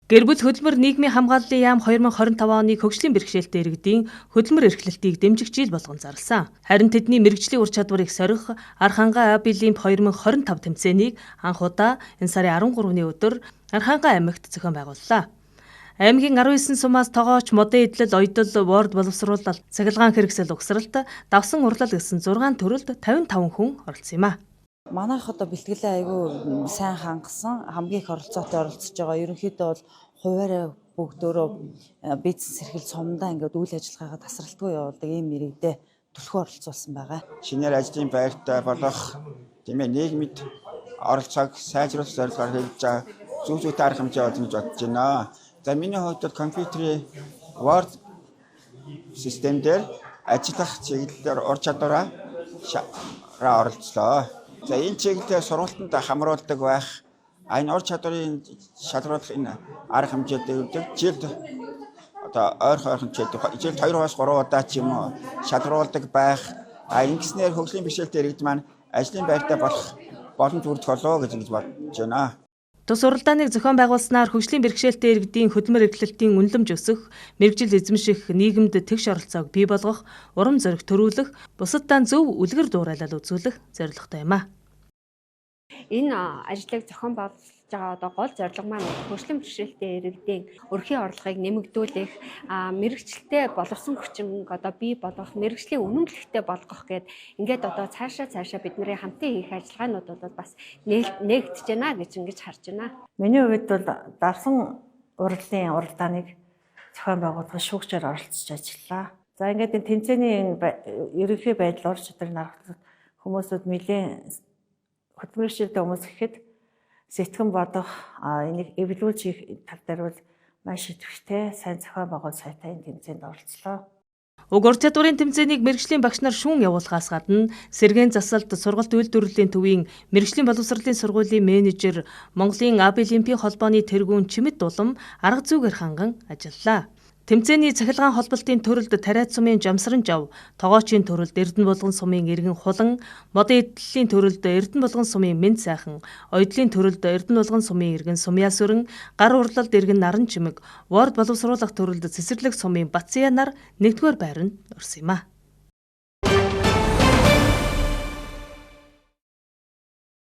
Гэр бүл хөдөлмөр нийгмийн хамгааллын яам 2025 оны хөгжлийн бэрхшээлтэй иргэдийн хөдөлмөр эрхлэлтийг дэмжих жил болгон зарласан. Харин тэдний мэргэжлийн ур чадварыг сорих Архангай Абилимп 2025 тэмцээнийг анх удаа энэ сарын 13-ны өдөр Архангай аймагт зохион байгууллаа. Аймгийн 19 сумаас тогооч, модон идэл, оёдол, ворд боловсруулалт, цахилгаан хэрэгсэл угсралт, давсан урлал гэсэн 6 төрөлд 55 хүн оролцсон юм а. Манайх одоо бэлтгэлээ айгүй сайн хангасан, хамгийн их оролцоотой оролцож байгаа. Ерөнхийдөө бол хуваараа бүгдөө бизнес эрхлэл сумдаа ингээд үйл ажиллагаагаа тасралтгүй явуулдаг ийм мэрэгдээ түлхүү оролцуулсан байгаа. Шинээр ажлын байртай болох тиймээ нийгмид оролцоог сайжруулах зорилгоор хийж байгаа зөв зүйтэй арга хэмжээ олж бодож байна. За миний хувьд бол компьютерийн Word систем дээр ажиллах чиглэлээр ур чадвараа оролцлоо. За энэ чиглэлээр сургалтанд хамруулдаг байх. Энэ ур чадварын шалруулах энэ арга хэмжээтэй жилд одоо ойрхон жилд 2-3 удаа ч юм уу шалруулдаг байх. Ингэснээр хөгжлийн бэрхшээлтэй иргэд маань ажлын байртай болох боломж бүрдэх болоо гэж бодож байна. Тус уралдааныг зохион байгуулснаар хөгжлийн бэрхшээлтэй иргэдийн хөдөлмөр эрхлэлтийн үнэлэмж өсөх, мэргэжил эзэмших, нийгэмд тэгш оролцоог бий болгох, урам зориг төрүүлэх, бусаддаа зөв үлгэр дуурайлал үзүүлэх зорилготой юм а. Энэ ажлыг зохион байгуулж байгаа одоо гол зорилго маань хөгжлийн бэрхшээлтэй иргэдийн өрхийн орлогыг нэмэгдүүлэх, мэрэгчлэлтэй боловсон хүчин одоо бий болгох, мэрэгжлийн үнэмлэхтэй болгох гэд ингээд одоо цаашаа бидний хамтын хийх ажиллагаанууд бол бас нээгдэж байна гэж ингэж харж байна. Миний хувьд бол давсан уралдааныг зохион байгуулах шүүгчээр оролцож ажиллаа. За ингээд энэ тэмцээний ерөнхий байдал ур чадрыг харахад хүмүүсүүд нэлээд хөдөлмөр эрхлэлтэй хүмүүс гэхэд сэтгэн бодох, энийг эвлүүлж хийх тал дээр бол маш идэвхтэй сайн зохион байгуул сайтай энэ тэмцээнд оролцлоо. Уг ур чадварын тэмцээнийг мэргэжлийн багш нар шүүн явуулахаас гадна сэргээн засалт, сургалт үйлдвэрлэлийн төвийн мэргэжлийн боловсролын сургуулийн менежер, Монголын Абилимпийн холбооны тэргүүн Чимэд Дулам арга зүйгээр ханган ажиллалаа. Тэмцээний цахилгаан холболтын төрөлд Тариат сумын Жамсран жав, тогоочийн төрөлд Эрдэнэ булган сумын Иргэн хулан, модон идэллийн төрөлд Эрдэнэ булган сумын Мэнд сайхан, оёдлын төрөлд Эрдэнэ булган сумын Иргэн Сумьяа сүрэн, гар урлалд Иргэн Наран чимэг, ворд боловсруулах төрөлд Цэцэрлэг сумын Бацыя нар 1-р байранд орсон юм а.